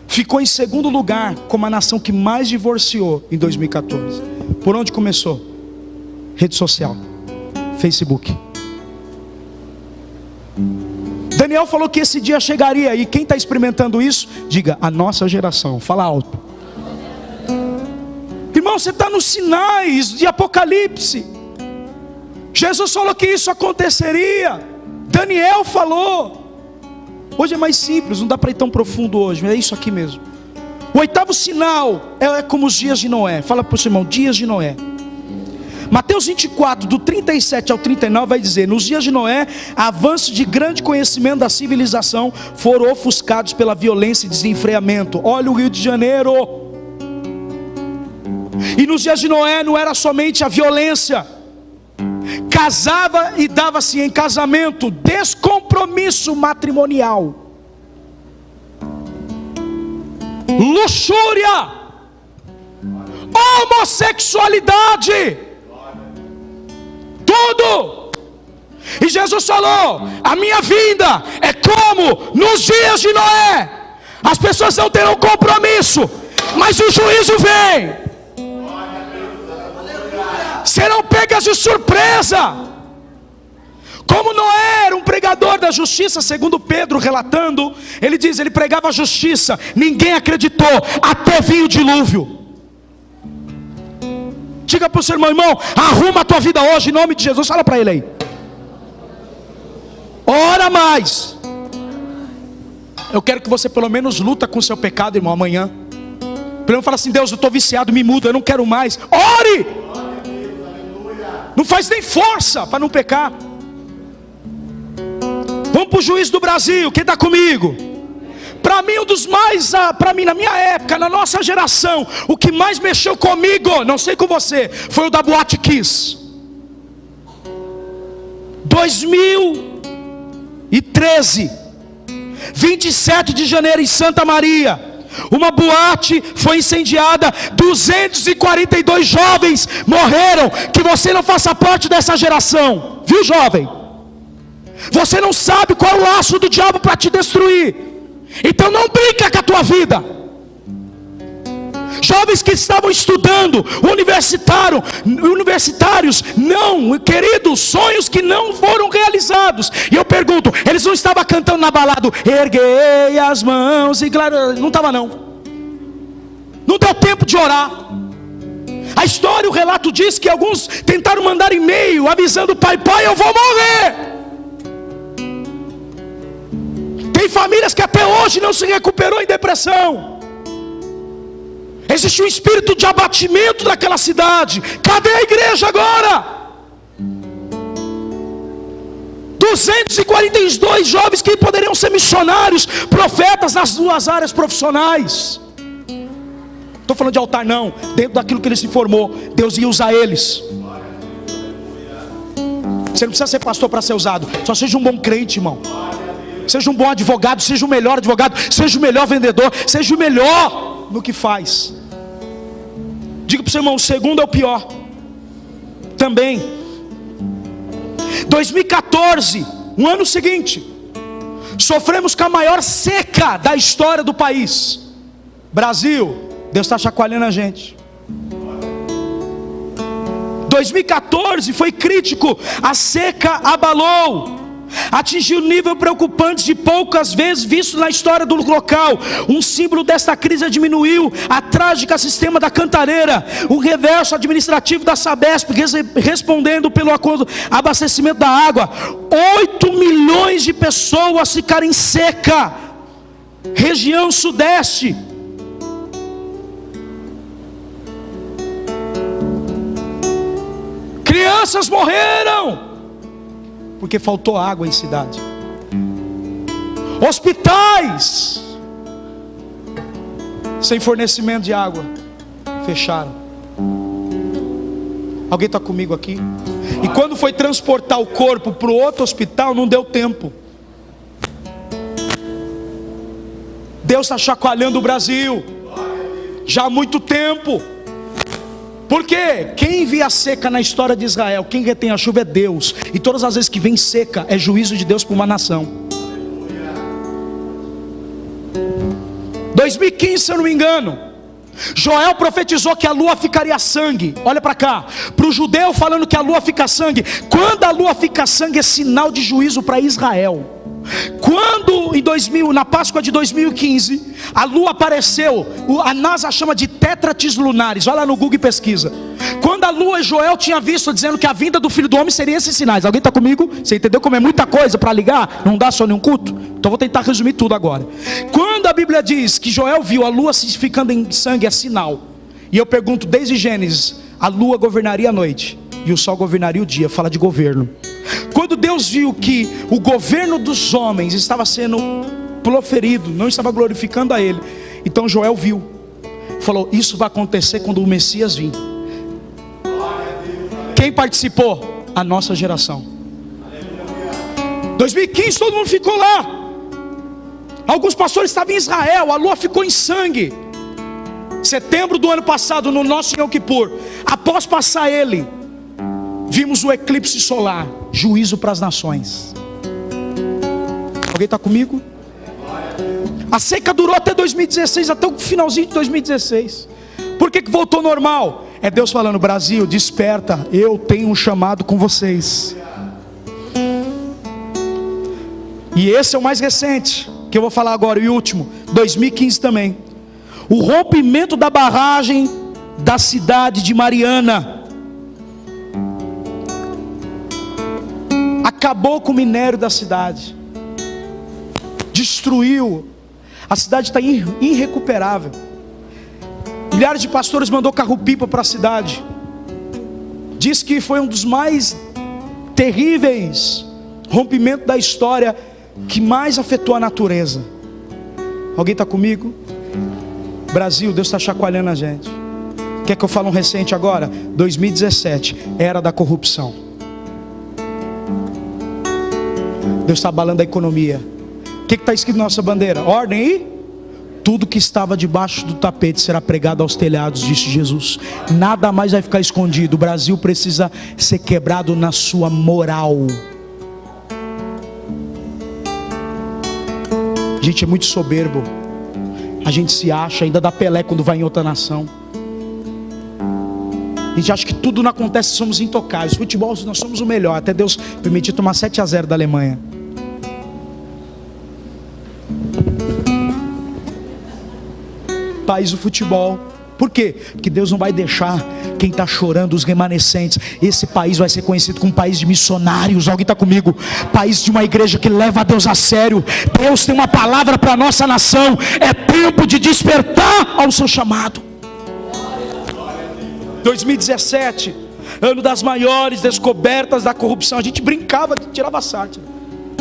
ficou em segundo lugar como a nação que mais divorciou em 2014. Por onde começou? Rede social, Facebook. Daniel falou que esse dia chegaria, e quem está experimentando isso? Diga, a nossa geração. Fala alto. Irmão, você está nos sinais de Apocalipse. Jesus falou que isso aconteceria. Daniel falou. Hoje é mais simples, não dá para ir tão profundo hoje, mas é isso aqui mesmo. O oitavo sinal é como os dias de Noé. Fala para o seu irmão, dias de Noé. Mateus 24, do 37 ao 39 vai dizer: nos dias de Noé, avanço de grande conhecimento da civilização foram ofuscados pela violência e desenfreamento. Olha o Rio de Janeiro. E nos dias de Noé não era somente a violência. Casava e dava-se em casamento, descompromisso matrimonial, luxúria, homossexualidade, tudo. E Jesus falou: a minha vinda é como nos dias de Noé. As pessoas não terão compromisso, mas o juízo vem. Serão pegas de surpresa. Como Noé era um pregador da justiça, segundo Pedro relatando, ele diz, ele pregava a justiça, ninguém acreditou, até vir o dilúvio. Diga para o seu irmão, arruma a tua vida hoje, em nome de Jesus. Fala para ele aí. Ora mais. Eu quero que você pelo menos luta com o seu pecado, irmão, amanhã. Pelo menos fala assim: Deus, eu estou viciado, me muda, eu não quero mais. Ore! Não faz nem força para não pecar. Vamos para o juiz do Brasil, quem está comigo? Para mim, um dos mais, para mim, na minha época, na nossa geração, o que mais mexeu comigo, não sei com você, foi o da Boate Kiss. 2013, 27 de janeiro, em Santa Maria, uma boate foi incendiada, 242 jovens morreram. Que você não faça parte dessa geração, viu, jovem? Você não sabe qual é o laço do diabo para te destruir. Então não brinca com a tua vida. Jovens que estavam estudando, universitários, não, queridos, sonhos que não foram realizados. E eu pergunto, eles não estavam cantando na balada, erguei as mãos e claro, não estava não. Não deu tempo de orar. A história, o relato diz que alguns tentaram mandar e-mail avisando o pai: pai, eu vou morrer. Tem famílias que até hoje não se recuperou em depressão. Existe um espírito de abatimento naquela cidade. Cadê a igreja agora? 242 jovens que poderiam ser missionários, profetas nas duas áreas profissionais. Estou falando de altar não, dentro daquilo que ele se formou, Deus ia usar eles. Você não precisa ser pastor para ser usado, só seja um bom crente, irmão. Seja um bom advogado, seja o melhor advogado, seja o melhor vendedor, seja o melhor no que faz. Diga para o seu irmão, o segundo é o pior. Também 2014, um ano seguinte, sofremos com a maior seca da história do país. Brasil, Deus está chacoalhando a gente. 2014 foi crítico, a seca abalou, atingiu nível preocupante de poucas vezes visto na história do local. Um símbolo desta crise diminuiu a trágica sistema da Cantareira, o reverso administrativo da Sabesp, respondendo pelo acordo abastecimento da água. 8 milhões de pessoas ficaram em seca, região sudeste. Crianças morreram porque faltou água em cidade. Hospitais sem fornecimento de água fecharam. Alguém está comigo aqui? E quando foi transportar o corpo para o outro hospital, não deu tempo. Deus está chacoalhando o Brasil já há muito tempo. Porque quem envia a seca na história de Israel, quem retém a chuva é Deus. E todas as vezes que vem seca, é juízo de Deus para uma nação. 2015, se eu não me engano, Joel profetizou que a lua ficaria sangue. Olha para cá, para o judeu falando que a lua fica sangue. Quando a lua fica sangue é sinal de juízo para Israel. Quando na Páscoa de 2015 a lua apareceu, a NASA chama de tétrates lunares. Vai lá no Google e pesquisa. Quando a lua, Joel tinha visto dizendo que a vinda do Filho do Homem seria esses sinais. Alguém está comigo? Você entendeu como é muita coisa para ligar? Não dá só nenhum culto? Então vou tentar resumir tudo agora. Quando a Bíblia diz que Joel viu a lua se ficando em sangue, é sinal. E eu pergunto, desde Gênesis, a lua governaria a noite e o sol governaria o dia. Fala de governo. Quando Deus viu que o governo dos homens estava sendo proferido, não estava glorificando a Ele, então Joel viu, falou: isso vai acontecer quando o Messias vir. Quem participou? A nossa geração. 2015 todo mundo ficou lá. Alguns pastores estavam em Israel, a lua ficou em sangue. Setembro do ano passado, no nosso Yom Kippur, após passar ele, vimos o eclipse solar, juízo para as nações. Alguém está comigo? A seca durou até 2016, até o finalzinho de 2016. Por que voltou normal? É Deus falando: Brasil, desperta, eu tenho um chamado com vocês. E esse é o mais recente, que eu vou falar agora, e o último, 2015 também. O rompimento da barragem da cidade de Mariana acabou com o minério da cidade, destruiu A cidade está irrecuperável. Milhares de pastores mandou carro-pipa para a cidade. Diz que foi um dos mais terríveis rompimentos da história, que mais afetou a natureza. Alguém está comigo? Brasil, Deus está chacoalhando a gente. Quer que eu fale um recente agora? 2017, era da corrupção. Deus está abalando a economia. O que está escrito na nossa bandeira? Ordem aí. Tudo que estava debaixo do tapete será pregado aos telhados, disse Jesus. Nada mais vai ficar escondido. O Brasil precisa ser quebrado na sua moral. A gente é muito soberbo. A gente se acha, ainda dá Pelé quando vai em outra nação. A gente acha que tudo não acontece, somos intocáveis. Futebol, nós somos o melhor. Até Deus permitiu tomar 7-0 da Alemanha. País do futebol. Por quê? Porque Deus não vai deixar quem está chorando, os remanescentes. Esse país vai ser conhecido como um país de missionários. Alguém está comigo? País de uma igreja que leva a Deus a sério. Deus tem uma palavra para a nossa nação. É tempo de despertar ao seu chamado. 2017, ano das maiores descobertas da corrupção. A gente brincava, tirava sátira.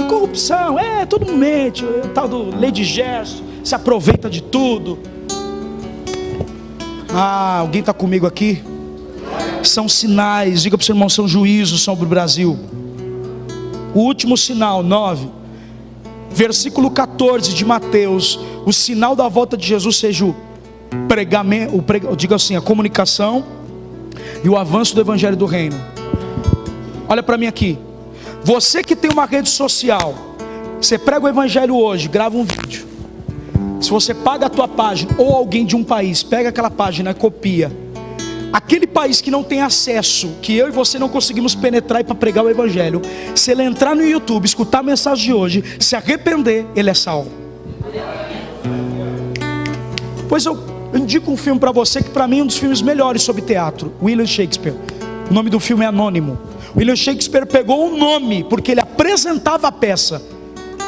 Corrupção, todo mundo mente. O tal do Lady Gerson se aproveita de tudo. Alguém está comigo aqui? São sinais, diga para o seu irmão, são juízos sobre o Brasil. O último sinal, 9, versículo 14 de Mateus. O sinal da volta de Jesus seja o pregamento, diga assim, a comunicação e o avanço do evangelho do reino. Olha para mim aqui. Você que tem uma rede social, você prega o evangelho hoje, grava um vídeo. Se você paga a tua página, ou alguém de um país pega aquela página e copia, aquele país que não tem acesso, que eu e você não conseguimos penetrar para pregar o evangelho, se ele entrar no YouTube, escutar a mensagem de hoje, se arrepender, ele é salvo. Pois eu indico um filme para você, que para mim é um dos filmes melhores sobre teatro, William Shakespeare. O nome do filme é anônimo. William Shakespeare pegou um nome porque ele apresentava a peça.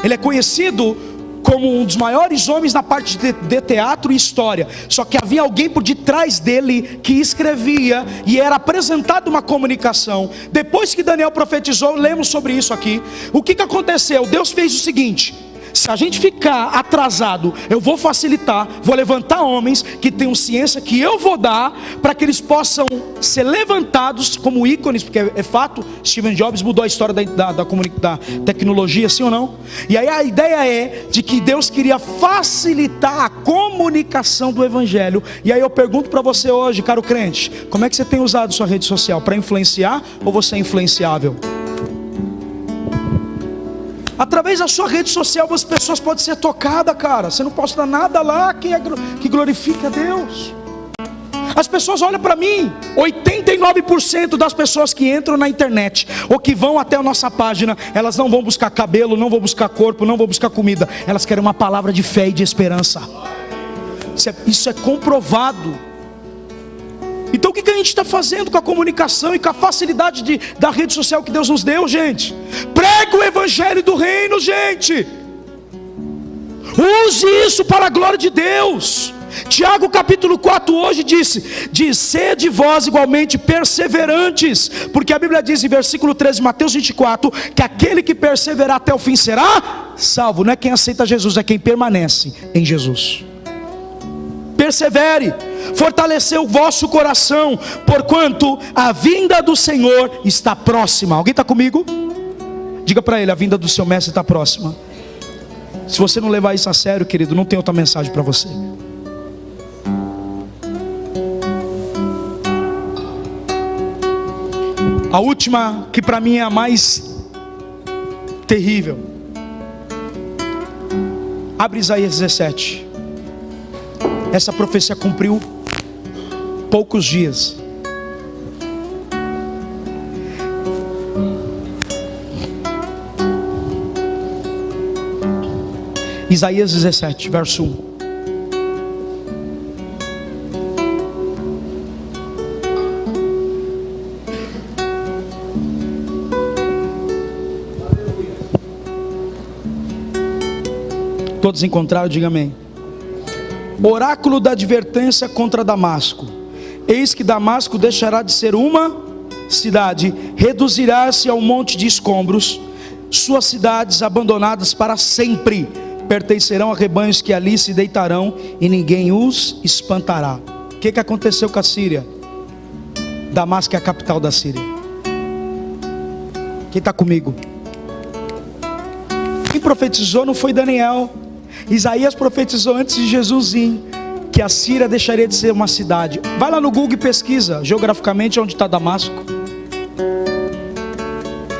Ele é conhecido como um dos maiores homens na parte de teatro e história. Só que havia alguém por detrás dele que escrevia, e era apresentada uma comunicação. Depois que Daniel profetizou, lemos sobre isso aqui. O que aconteceu? Deus fez o seguinte: se a gente ficar atrasado, eu vou facilitar, vou levantar homens que tenham ciência que eu vou dar, para que eles possam ser levantados como ícones, porque é fato, Steve Jobs mudou a história da tecnologia, sim ou não? E aí a ideia é de que Deus queria facilitar a comunicação do evangelho. E aí eu pergunto para você hoje, caro crente, como é que você tem usado sua rede social? Para influenciar, ou você é influenciável? Através da sua rede social as pessoas podem ser tocadas, cara. Você não posta nada lá que glorifique a Deus. As pessoas olham para mim. 89% das pessoas que entram na internet ou que vão até a nossa página, elas não vão buscar cabelo, não vão buscar corpo, não vão buscar comida. Elas querem uma palavra de fé e de esperança. Isso é comprovado. Então o que a gente está fazendo com a comunicação e com a facilidade da rede social que Deus nos deu, gente? Prega o evangelho do reino, gente. Use isso para a glória de Deus. Tiago capítulo 4 hoje diz: sede vós igualmente perseverantes, porque a Bíblia diz em versículo 13 de Mateus 24, que aquele que perseverar até o fim será salvo. Não é quem aceita Jesus, é quem permanece em Jesus. Persevere, fortaleceu o vosso coração, porquanto a vinda do Senhor está próxima. Alguém está comigo? Diga para ele: a vinda do seu mestre está próxima. Se você não levar isso a sério, querido, não tem outra mensagem para você. A última, que para mim é a mais terrível. Abre Isaías 17. Essa profecia cumpriu poucos dias. Isaías 17, verso 1. Todos encontraram, diga amém. Oráculo da advertência contra Damasco. Eis que Damasco deixará de ser uma cidade, reduzirá-se a um monte de escombros. Suas cidades abandonadas para sempre pertencerão a rebanhos que ali se deitarão e ninguém os espantará. O que aconteceu com a Síria? Damasco é a capital da Síria. Quem está comigo? Quem profetizou não foi Daniel. Isaías profetizou antes de Jesus vir que a Síria deixaria de ser uma cidade. Vai lá no Google e pesquisa geograficamente onde está Damasco.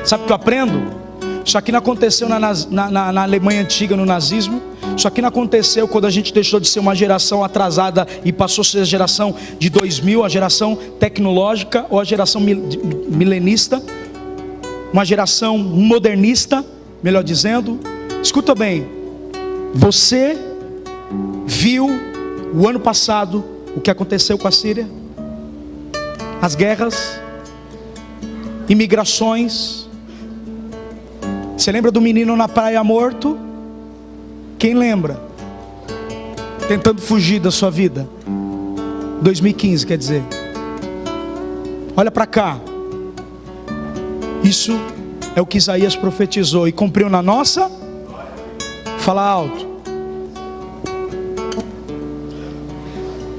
Sabe o que eu aprendo? Isso aqui não aconteceu na Alemanha antiga, no nazismo. Isso aqui não aconteceu quando a gente deixou de ser uma geração atrasada e passou a ser a geração de 2000, a geração tecnológica ou a geração milenista, uma geração modernista, melhor dizendo. Escuta bem, você viu o ano passado o que aconteceu com a Síria? As guerras, imigrações. Você lembra do menino na praia morto? Quem lembra? Tentando fugir da sua vida. 2015, quer dizer. Olha para cá. Isso é o que Isaías profetizou e cumpriu na nossa. Fala alto.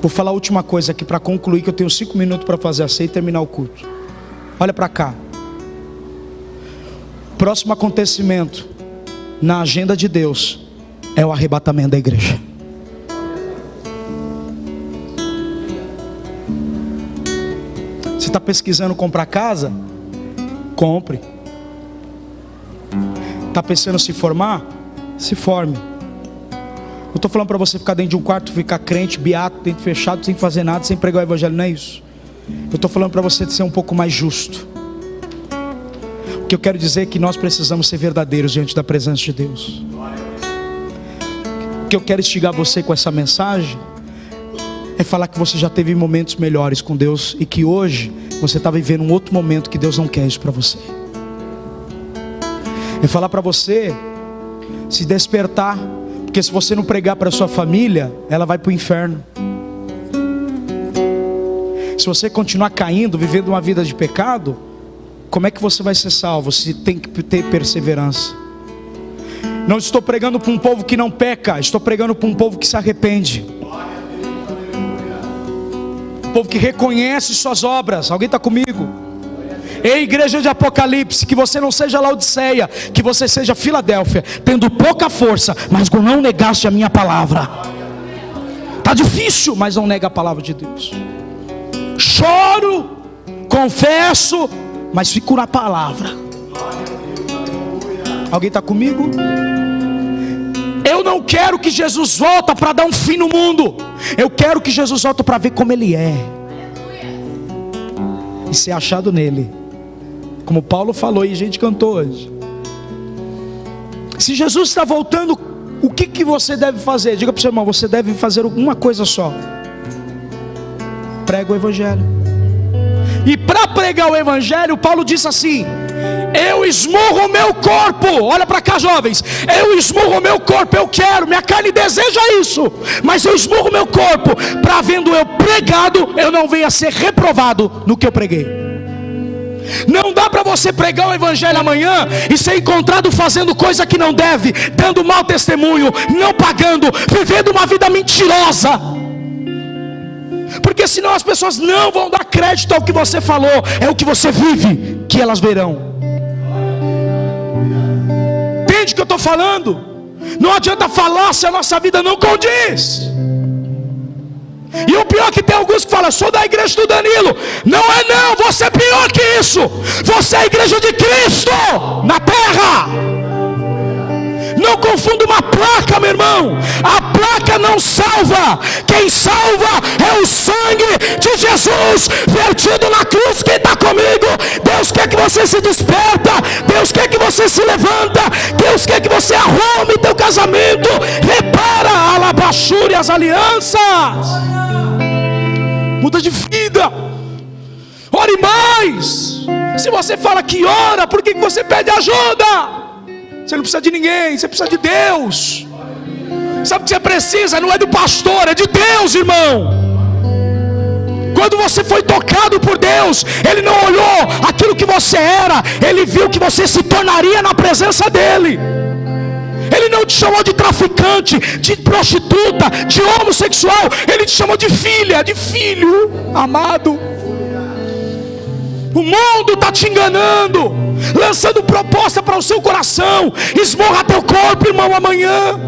Vou falar a última coisa aqui para concluir, que eu tenho 5 minutos para fazer a ceia e terminar o culto. Olha para cá. Próximo acontecimento na agenda de Deus é o arrebatamento da igreja. Você está pesquisando comprar casa? Compre. Está pensando se formar? Se forme. Eu estou falando para você ficar dentro de um quarto, ficar crente, beato, dentro fechado, sem fazer nada, sem pregar o evangelho, não é isso. Eu estou falando para você ser um pouco mais justo. O que eu quero dizer é que nós precisamos ser verdadeiros diante da presença de Deus. O que eu quero instigar você com essa mensagem é falar que você já teve momentos melhores com Deus e que hoje você está vivendo um outro momento que Deus não quer isso para você. É falar para você se despertar, porque se você não pregar para sua família, ela vai para o inferno. Se você continuar caindo, vivendo uma vida de pecado, como é que você vai ser salvo? Se tem que ter perseverança. Não estou pregando para um povo que não peca, estou pregando para um povo que se arrepende, um povo que reconhece suas obras. Alguém está comigo? Ei, igreja de Apocalipse, que você não seja Laodiceia, que você seja Filadélfia, tendo pouca força, mas não negaste a minha palavra. Está difícil, mas não nega a palavra de Deus. Choro, confesso, mas fico na palavra. Alguém está comigo? Eu não quero que Jesus volte para dar um fim no mundo. Eu quero que Jesus volte para ver como Ele é e ser achado nele, como Paulo falou e a gente cantou hoje. Se Jesus está voltando, o que você deve fazer? Diga para o seu irmão, você deve fazer uma coisa só: prega o evangelho. E para pregar o evangelho, Paulo disse assim: eu esmurro o meu corpo. Olha para cá, jovens. Eu esmurro o meu corpo. Eu quero, minha carne deseja isso, mas eu esmurro o meu corpo, para vendo eu pregado, eu não venha a ser reprovado no que eu preguei. Não dá para você pregar o evangelho amanhã e ser encontrado fazendo coisa que não deve, dando mau testemunho, não pagando, vivendo uma vida mentirosa. Porque senão as pessoas não vão dar crédito ao que você falou. É o que você vive que elas verão. Entende o que eu estou falando? Não adianta falar se a nossa vida não condiz. E o pior é que tem alguns que falam: sou da igreja do Danilo. Não é não, você é pior que isso. Você é a igreja de Cristo na terra. Não confunda uma placa, meu irmão. A placa não salva. Quem salva é o sangue de Jesus vertido na cruz. Quem está comigo? Deus quer que você se desperta. Deus quer que você se levanta. Deus quer que você arrume teu casamento. Repara a alabachura e as alianças. Muda de vida. Ore mais. Se você fala que ora, por que você pede ajuda? Você não precisa de ninguém, você precisa de Deus. Sabe o que você precisa? Não é do pastor, é de Deus, irmão. Quando você foi tocado por Deus, Ele não olhou aquilo que você era, Ele viu que você se tornaria na presença dEle. Ele não te chamou de traficante, de prostituta, de homossexual. Ele te chamou de filha, de filho amado. O mundo está te enganando, lançando proposta para o seu coração. Esmorra teu corpo, irmão, amanhã.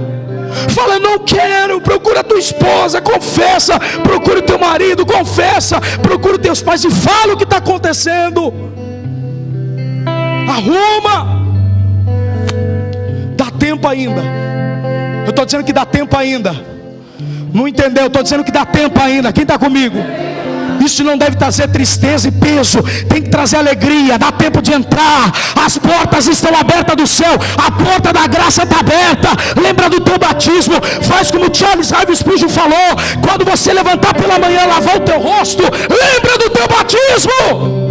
Fala, não quero. Procura tua esposa, confessa. Procura o teu marido, confessa. Procura os teus pais e fala o que está acontecendo. Arruma. Dá tempo ainda. Eu estou dizendo que dá tempo ainda. Não entendeu? Eu estou dizendo que dá tempo ainda. Quem está comigo? Isso não deve trazer tristeza e peso, tem que trazer alegria. Dá tempo de entrar, as portas estão abertas do céu, a porta da graça está aberta. Lembra do teu batismo, faz como Charles Harvey Spurgeon falou: quando você levantar pela manhã, lavar o teu rosto, lembra do teu batismo.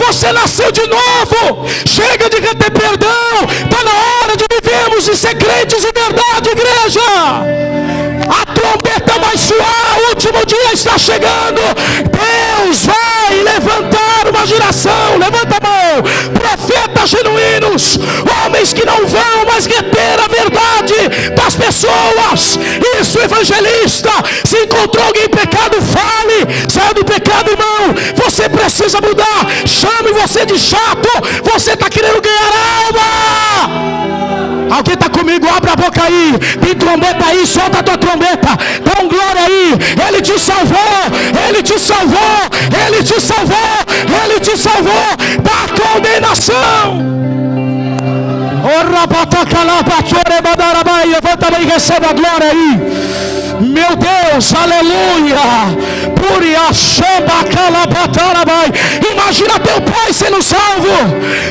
Você nasceu de novo, chega de reter perdão, está na hora de vivermos e ser crentes de verdade, igreja. A trombeta vai soar, o último dia está chegando. Deus vai levantar uma geração, levanta a mão, profetas genuínos, homens que não vão mais reter a verdade das pessoas. Isso, evangelista. Se encontrou alguém em pecado, fale, saia do pecado, irmão. Você precisa mudar. Chame você de chato, você está querendo ganhar alma. Alguém está comigo? Abre a boca aí. Tem trombeta aí, solta a tua trombeta. Dá um glória aí. Ele te salvou, Ele te salvou, Ele te salvou, Ele te salvou da condenação. Levanta a mão e recebe a glória aí. Meu Deus, aleluia. Imagina teu pai sendo salvo.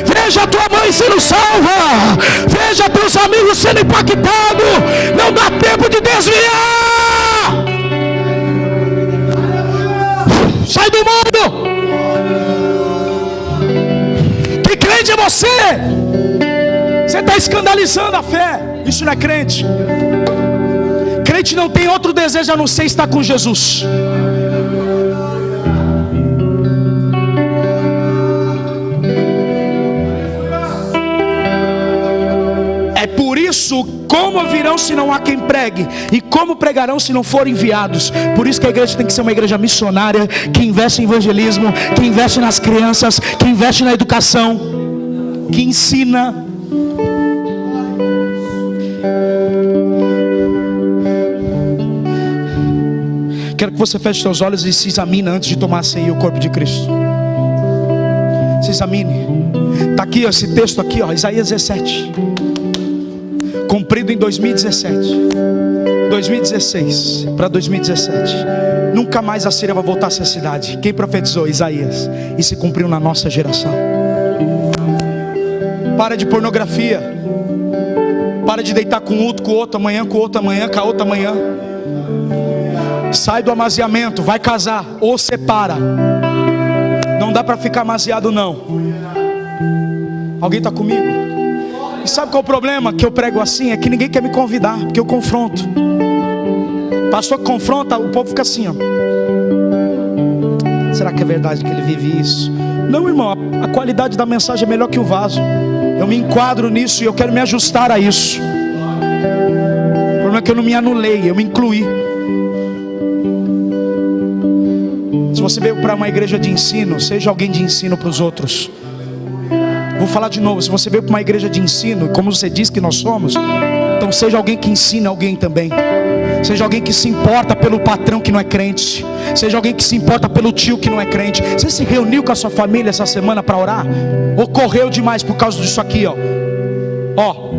Veja tua mãe sendo salva. Veja teus amigos sendo impactados. Não dá tempo de desviar. Sai do mundo. Que crente é você? Você está escandalizando a fé. Isso não é crente. Crente não tem outro desejo a não ser estar com Jesus. É por isso, como virão se não há quem pregue? E como pregarão se não forem enviados? Por isso que a igreja tem que ser uma igreja missionária, que investe em evangelismo, que investe nas crianças, que investe na educação, que ensina. Quero que você feche seus olhos e se examine antes de tomar a ceia, o corpo de Cristo. Se examine. Está aqui ó, esse texto aqui, ó, Isaías 17, cumprido em 2017, 2016 para 2017. Nunca mais a Síria vai voltar a ser cidade. Quem profetizou? Isaías. E se cumpriu na nossa geração. Para de pornografia. Para de deitar com um com o outro amanhã, com o outro amanhã, com a outra amanhã. Sai do amaziamento, vai casar ou separa. Não dá para ficar amaziado não. Alguém está comigo? E sabe qual é o problema que eu prego assim? É que ninguém quer me convidar, porque eu confronto. Pastor que confronta, o povo fica assim, ó. Será que é verdade que ele vive isso? Não, irmão, a qualidade da mensagem é melhor que o vaso. Eu me enquadro nisso e eu quero me ajustar a isso. O problema é que eu não me anulei, eu me incluí. Se você veio para uma igreja de ensino, seja alguém de ensino para os outros. Vou falar de novo. Se você veio para uma igreja de ensino, como você diz que nós somos, então seja alguém que ensina alguém também. Seja alguém que se importa pelo patrão que não é crente. Seja alguém que se importa pelo tio que não é crente. Você se reuniu com a sua família essa semana para orar? Ou correu demais por causa disso aqui, ó? Ó.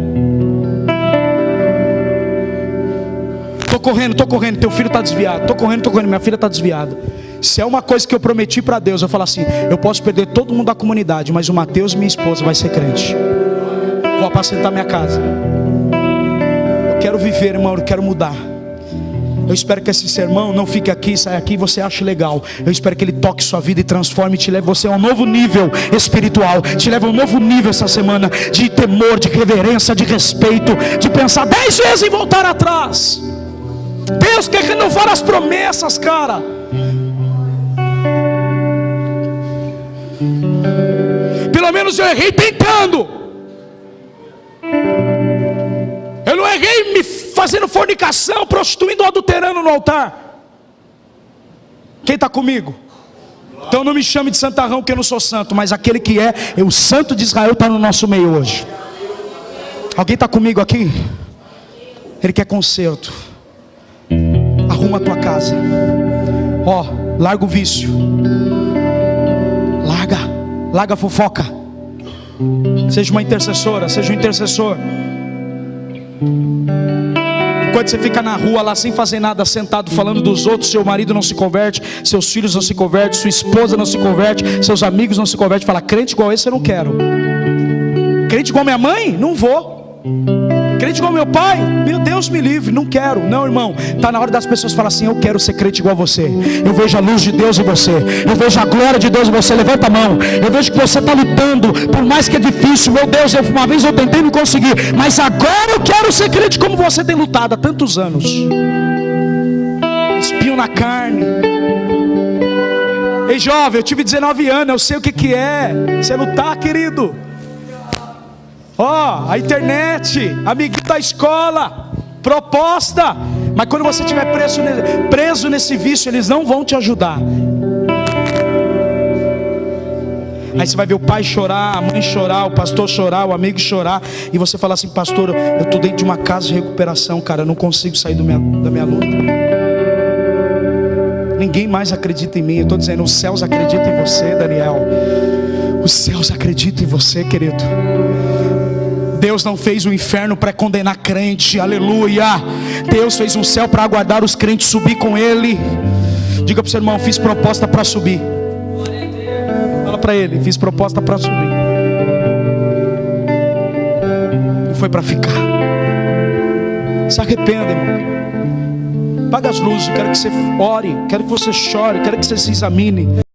Tô correndo, teu filho está desviado. Tô correndo, minha filha está desviada. Se é uma coisa que eu prometi para Deus, eu falo assim: eu posso perder todo mundo da comunidade, mas o Mateus, minha esposa, vai ser crente. Vou apacentar minha casa. Eu quero viver, irmão, eu quero mudar. Eu espero que esse sermão não fique aqui, saia aqui e você ache legal. Eu espero que ele toque sua vida e transforme e te leve você a um novo nível espiritual. Te leve a um novo nível essa semana de temor, de reverência, de respeito, de pensar 10 vezes em voltar atrás. Deus quer renovar as promessas, cara. Pelo menos eu errei tentando. Eu não errei me fazendo fornicação, prostituindo ou adulterando no altar. Quem está comigo? Então não me chame de santarrão, porque eu não sou santo, mas aquele que é o santo de Israel está no nosso meio hoje. Alguém está comigo aqui? Ele quer conserto. Arruma a tua casa. Ó, larga o vício. Larga a fofoca. Seja uma intercessora, seja um intercessor. Enquanto você fica na rua lá sem fazer nada, sentado falando dos outros, seu marido não se converte, seus filhos não se convertem, sua esposa não se converte, seus amigos não se convertem, fala: crente igual esse eu não quero. Crente igual minha mãe? Não vou. Crente igual meu pai? Meu Deus me livre, não quero. Não, irmão, está na hora das pessoas falarem assim: eu quero ser crente igual a você. Eu vejo a luz de Deus em você, eu vejo a glória de Deus em você. Levanta a mão. Eu vejo que você está lutando, por mais que é difícil. Meu Deus, uma vez eu tentei não conseguir, mas agora eu quero ser crente como você tem lutado há tantos anos. Espinho na carne. Ei jovem, eu tive 19 anos, eu sei o que é você lutar, querido. Ó, a internet, amiguinho da escola, proposta. Mas quando você estiver preso nesse vício, eles não vão te ajudar. Aí você vai ver o pai chorar, a mãe chorar, o pastor chorar, o amigo chorar. E você fala assim: pastor, eu estou dentro de uma casa de recuperação, cara, eu não consigo sair da minha luta. Ninguém mais acredita em mim. Eu estou dizendo, os céus acreditam em você, Daniel. Os céus acreditam em você, querido. Deus não fez o inferno para condenar crente, aleluia. Deus fez um céu para aguardar os crentes subir com Ele. Diga para o seu irmão: fiz proposta para subir. Fala para ele: fiz proposta para subir. Não foi para ficar. Se arrependa, irmão. Apaga as luzes, quero que você ore, quero que você chore, quero que você se examine.